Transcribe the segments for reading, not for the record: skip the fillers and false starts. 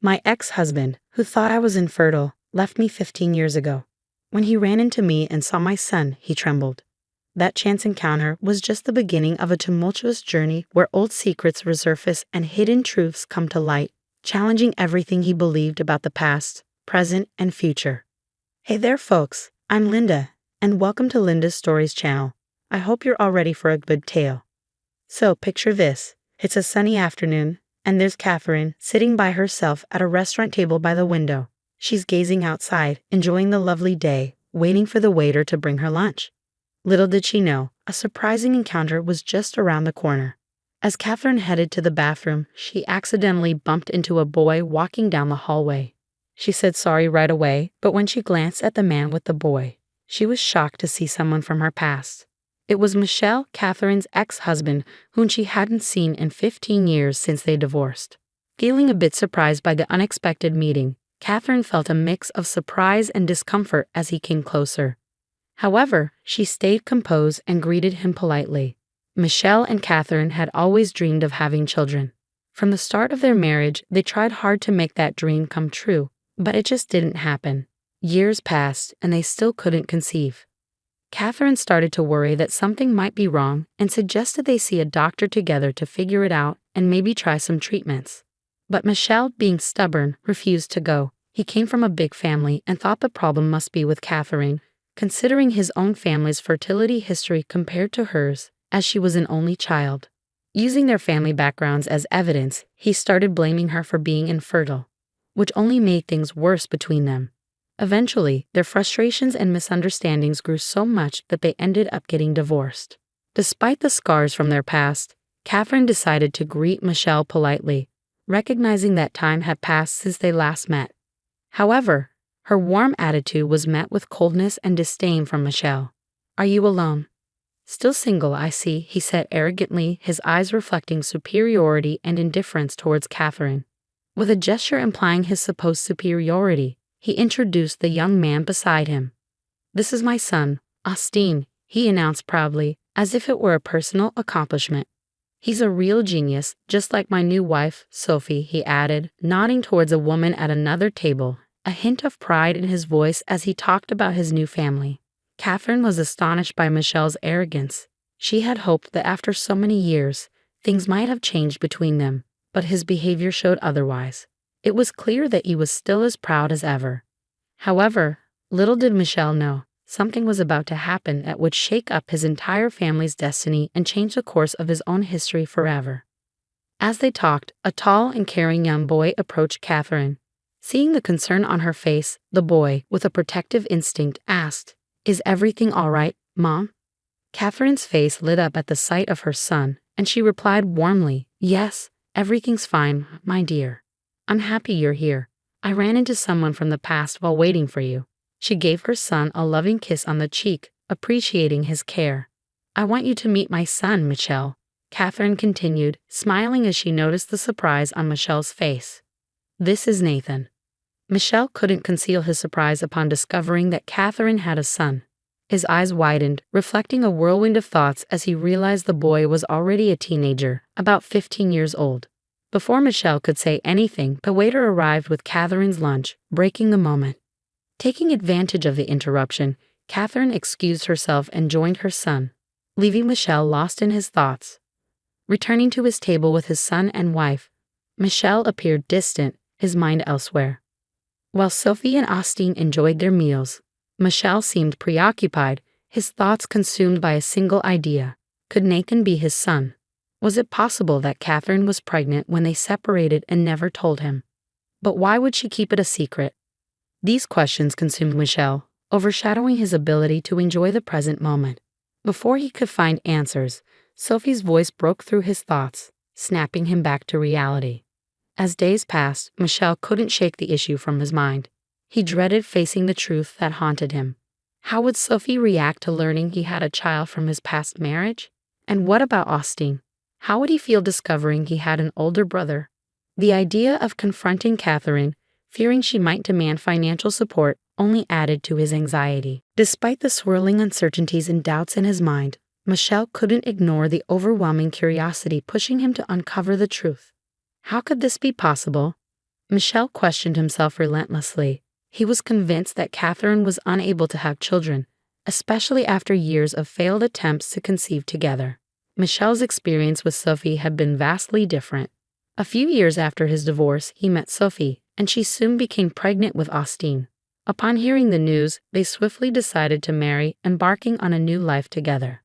My ex-husband, who thought I was infertile, left me 15 years ago. When he ran into me and saw my son, he trembled. That chance encounter was just the beginning of a tumultuous journey where old secrets resurface and hidden truths come to light, challenging everything he believed about the past, present, and future. Hey there, folks. I'm Linda, and welcome to Linda's Stories channel. I hope you're all ready for a good tale. So picture this. It's a sunny afternoon, and there's Catherine sitting by herself at a restaurant table by the window. She's gazing outside, enjoying the lovely day, waiting for the waiter to bring her lunch. Little did she know, a surprising encounter was just around the corner. As Catherine headed to the bathroom, she accidentally bumped into a boy walking down the hallway. She said sorry right away, but when she glanced at the man with the boy, she was shocked to see someone from her past. It was Michelle, Catherine's ex-husband, whom she hadn't seen in 15 years since they divorced. Feeling a bit surprised by the unexpected meeting, Catherine felt a mix of surprise and discomfort as he came closer. However, she stayed composed and greeted him politely. Michelle and Catherine had always dreamed of having children. From the start of their marriage, they tried hard to make that dream come true, but it just didn't happen. Years passed, and they still couldn't conceive. Catherine started to worry that something might be wrong and suggested they see a doctor together to figure it out and maybe try some treatments. But Michelle, being stubborn, refused to go. He came from a big family and thought the problem must be with Catherine, considering his own family's fertility history compared to hers, as she was an only child. Using their family backgrounds as evidence, he started blaming her for being infertile, which only made things worse between them. Eventually, their frustrations and misunderstandings grew so much that they ended up getting divorced. Despite the scars from their past, Catherine decided to greet Michelle politely, recognizing that time had passed since they last met. However, her warm attitude was met with coldness and disdain from Michelle. "Are you alone?" "Still single, I see," he said arrogantly, his eyes reflecting superiority and indifference towards Catherine. With a gesture implying his supposed superiority, he introduced the young man beside him. "This is my son, Austin," he announced proudly, as if it were a personal accomplishment. "He's a real genius, just like my new wife, Sophie," he added, nodding towards a woman at another table, a hint of pride in his voice as he talked about his new family. Catherine was astonished by Michelle's arrogance. She had hoped that after so many years, things might have changed between them, but his behavior showed otherwise. It was clear that he was still as proud as ever. However, little did Michelle know, something was about to happen that would shake up his entire family's destiny and change the course of his own history forever. As they talked, a tall and caring young boy approached Catherine. Seeing the concern on her face, the boy, with a protective instinct, asked, "Is everything all right, Mom?" Catherine's face lit up at the sight of her son, and she replied warmly, "Yes, everything's fine, my dear. I'm happy you're here. I ran into someone from the past while waiting for you." She gave her son a loving kiss on the cheek, appreciating his care. "I want you to meet my son, Michelle," Catherine continued, smiling as she noticed the surprise on Michelle's face. "This is Nathan." Michelle couldn't conceal his surprise upon discovering that Catherine had a son. His eyes widened, reflecting a whirlwind of thoughts as he realized the boy was already a teenager, about 15 years old. Before Michelle could say anything, the waiter arrived with Catherine's lunch, breaking the moment. Taking advantage of the interruption, Catherine excused herself and joined her son, leaving Michelle lost in his thoughts. Returning to his table with his son and wife, Michelle appeared distant, his mind elsewhere. While Sophie and Austin enjoyed their meals, Michelle seemed preoccupied, his thoughts consumed by a single idea. Could Nathan be his son? Was it possible that Catherine was pregnant when they separated and never told him? But why would she keep it a secret? These questions consumed Michelle, overshadowing his ability to enjoy the present moment. Before he could find answers, Sophie's voice broke through his thoughts, snapping him back to reality. As days passed, Michelle couldn't shake the issue from his mind. He dreaded facing the truth that haunted him. How would Sophie react to learning he had a child from his past marriage? And what about Austin? How would he feel discovering he had an older brother? The idea of confronting Catherine, fearing she might demand financial support, only added to his anxiety. Despite the swirling uncertainties and doubts in his mind, Michelle couldn't ignore the overwhelming curiosity pushing him to uncover the truth. How could this be possible? Michel questioned himself relentlessly. He was convinced that Catherine was unable to have children, especially after years of failed attempts to conceive together. Michel's experience with Sophie had been vastly different. A few years after his divorce, he met Sophie, and she soon became pregnant with Austin. Upon hearing the news, they swiftly decided to marry, embarking on a new life together.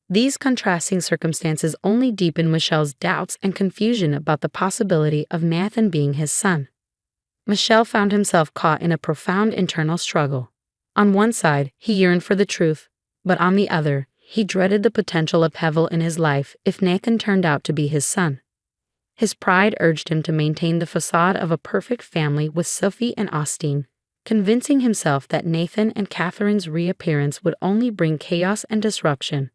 These contrasting circumstances only deepened Michel's doubts and confusion about the possibility of Nathan being his son. Michel found himself caught in a profound internal struggle. On one side, he yearned for the truth, but on the other, he dreaded the potential upheaval in his life if Nathan turned out to be his son. His pride urged him to maintain the facade of a perfect family with Sophie and Austin, convincing himself that Nathan and Catherine's reappearance would only bring chaos and disruption.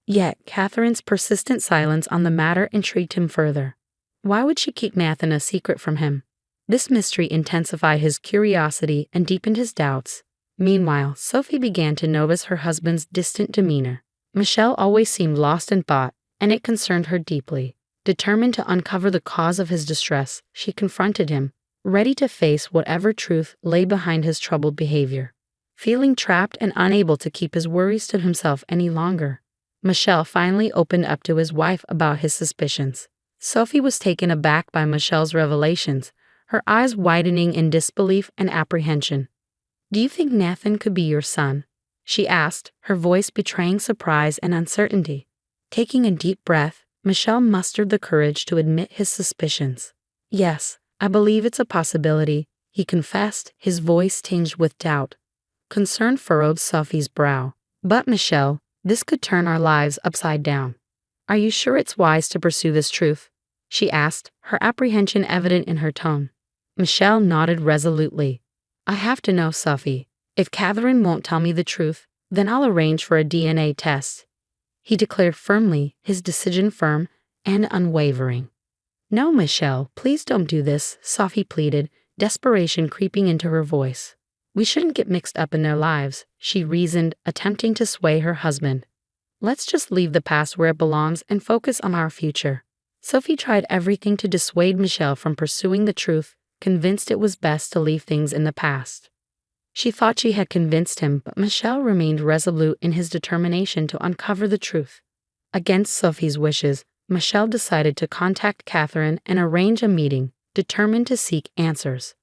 Yet, Catherine's persistent silence on the matter intrigued him further. Why would she keep Nathan a secret from him? This mystery intensified his curiosity and deepened his doubts. Meanwhile, Sophie began to notice her husband's distant demeanor. Michel always seemed lost in thought, and it concerned her deeply. Determined to uncover the cause of his distress, she confronted him, ready to face whatever truth lay behind his troubled behavior. Feeling trapped and unable to keep his worries to himself any longer, Michel finally opened up to his wife about his suspicions. Sophie was taken aback by Michel's revelations, her eyes widening in disbelief and apprehension. "Do you think Nathan could be your son?" she asked, her voice betraying surprise and uncertainty. Taking a deep breath, Michel mustered the courage to admit his suspicions. "Yes, I believe it's a possibility," he confessed, his voice tinged with doubt. Concern furrowed Sophie's brow. "But Michel, this could turn our lives upside down. Are you sure it's wise to pursue this truth?" she asked, her apprehension evident in her tone. Michel nodded resolutely. "I have to know, Sophie. If Catherine won't tell me the truth, then I'll arrange for a DNA test," he declared firmly, his decision firm and unwavering. "No, Michel, please don't do this," Sophie pleaded, desperation creeping into her voice. "We shouldn't get mixed up in their lives," she reasoned, attempting to sway her husband. "Let's just leave the past where it belongs and focus on our future." Sophie tried everything to dissuade Michel from pursuing the truth, convinced it was best to leave things in the past. She thought she had convinced him, but Michel remained resolute in his determination to uncover the truth. Against Sophie's wishes, Michel decided to contact Catherine and arrange a meeting, determined to seek answers.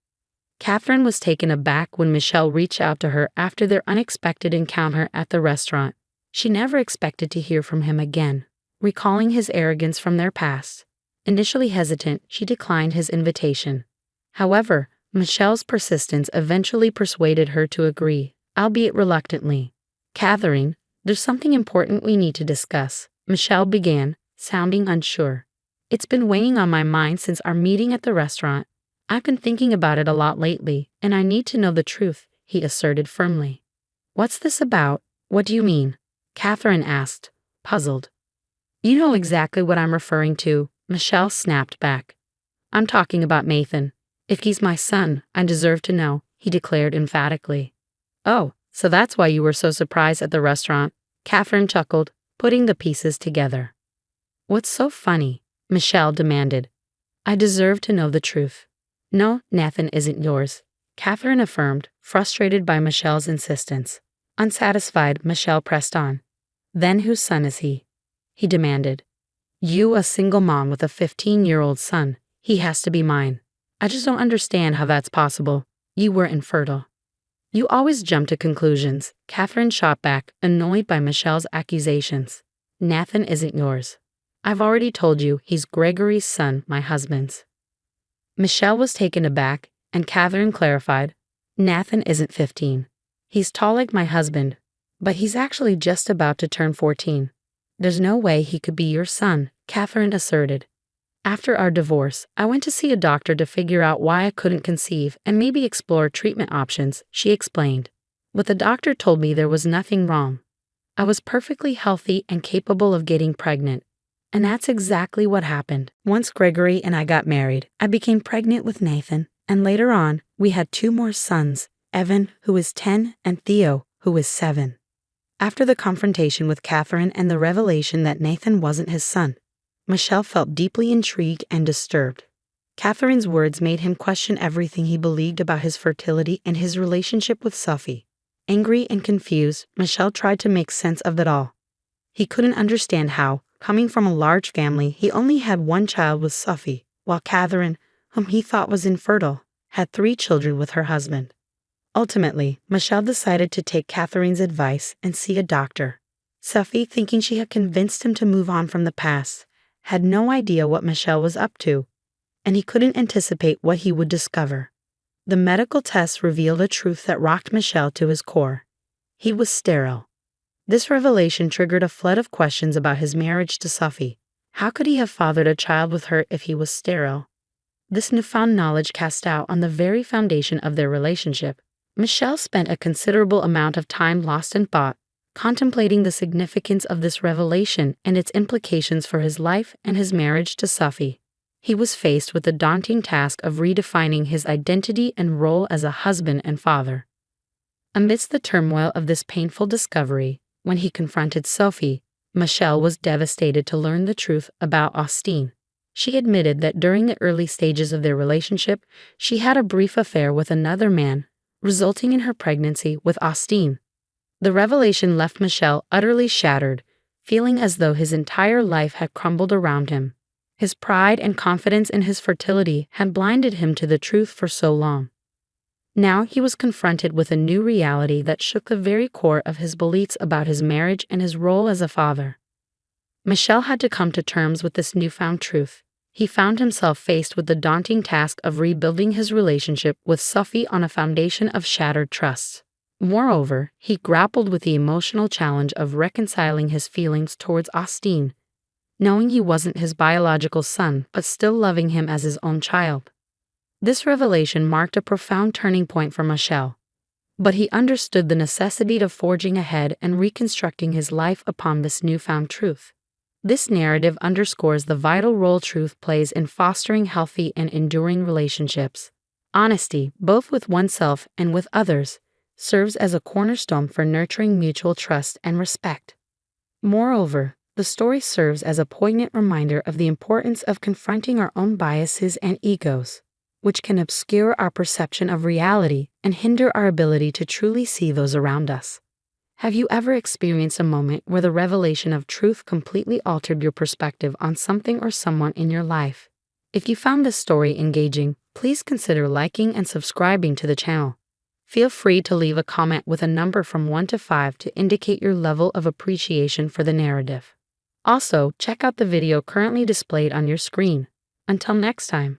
Catherine was taken aback when Michel reached out to her after their unexpected encounter at the restaurant. She never expected to hear from him again, recalling his arrogance from their past. Initially hesitant, she declined his invitation. However, Michel's persistence eventually persuaded her to agree, albeit reluctantly. "Catherine, there's something important we need to discuss," Michel began, sounding unsure. "It's been weighing on my mind since our meeting at the restaurant. I've been thinking about it a lot lately, and I need to know the truth," he asserted firmly. "What's this about? What do you mean?" Catherine asked, puzzled. "You know exactly what I'm referring to," Michel snapped back. "I'm talking about Nathan. If he's my son, I deserve to know," he declared emphatically. "Oh, so that's why you were so surprised at the restaurant," Catherine chuckled, putting the pieces together. "What's so funny?" Michel demanded. "I deserve to know the truth." "No, Nathan isn't yours," Catherine affirmed, frustrated by Michel's insistence. Unsatisfied, Michel pressed on. "Then whose son is he?" he demanded. "You, a single mom with a 15-year-old son. He has to be mine. I just don't understand how that's possible. You were infertile." "You always jump to conclusions," Catherine shot back, annoyed by Michel's accusations. "Nathan isn't yours. I've already told you he's Gregory's son, my husband's." Michel was taken aback, and Catherine clarified. "Nathan isn't 15. He's tall like my husband, but he's actually just about to turn 14. There's no way he could be your son," Catherine asserted. "After our divorce, I went to see a doctor to figure out why I couldn't conceive and maybe explore treatment options," she explained. "But the doctor told me there was nothing wrong. I was perfectly healthy and capable of getting pregnant. And that's exactly what happened. Once Gregory and I got married, I became pregnant with Nathan, and later on, we had 2 more sons, Evan, who is 10, and Theo, who is 7. After the confrontation with Catherine and the revelation that Nathan wasn't his son, Michel felt deeply intrigued and disturbed. Catherine's words made him question everything he believed about his fertility and his relationship with Sophie. Angry and confused, Michel tried to make sense of it all. He couldn't understand how, coming from a large family, he only had one child with Sophie, while Catherine, whom he thought was infertile, had 3 children with her husband. Ultimately, Michel decided to take Catherine's advice and see a doctor. Sophie, thinking she had convinced him to move on from the past, had no idea what Michel was up to, and he couldn't anticipate what he would discover. The medical tests revealed a truth that rocked Michel to his core. He was sterile. This revelation triggered a flood of questions about his marriage to Sophie. How could he have fathered a child with her if he was sterile? This newfound knowledge cast doubt on the very foundation of their relationship. Michel spent a considerable amount of time lost in thought, contemplating the significance of this revelation and its implications for his life and his marriage to Sophie. He was faced with the daunting task of redefining his identity and role as a husband and father. Amidst the turmoil of this painful discovery, when he confronted Sophie, Michel was devastated to learn the truth about Austine. She admitted that during the early stages of their relationship, she had a brief affair with another man, resulting in her pregnancy with Austine. The revelation left Michel utterly shattered, feeling as though his entire life had crumbled around him. His pride and confidence in his fertility had blinded him to the truth for so long. Now he was confronted with a new reality that shook the very core of his beliefs about his marriage and his role as a father. Michel had to come to terms with this newfound truth. He found himself faced with the daunting task of rebuilding his relationship with Sophie on a foundation of shattered trust. Moreover, he grappled with the emotional challenge of reconciling his feelings towards Austine, knowing he wasn't his biological son but still loving him as his own child. This revelation marked a profound turning point for Michel, but he understood the necessity of forging ahead and reconstructing his life upon this newfound truth. This narrative underscores the vital role truth plays in fostering healthy and enduring relationships. Honesty, both with oneself and with others, serves as a cornerstone for nurturing mutual trust and respect. Moreover, the story serves as a poignant reminder of the importance of confronting our own biases and egos, which can obscure our perception of reality and hinder our ability to truly see those around us. Have you ever experienced a moment where the revelation of truth completely altered your perspective on something or someone in your life? If you found this story engaging, please consider liking and subscribing to the channel. Feel free to leave a comment with a number from 1 to 5 to indicate your level of appreciation for the narrative. Also, check out the video currently displayed on your screen. Until next time.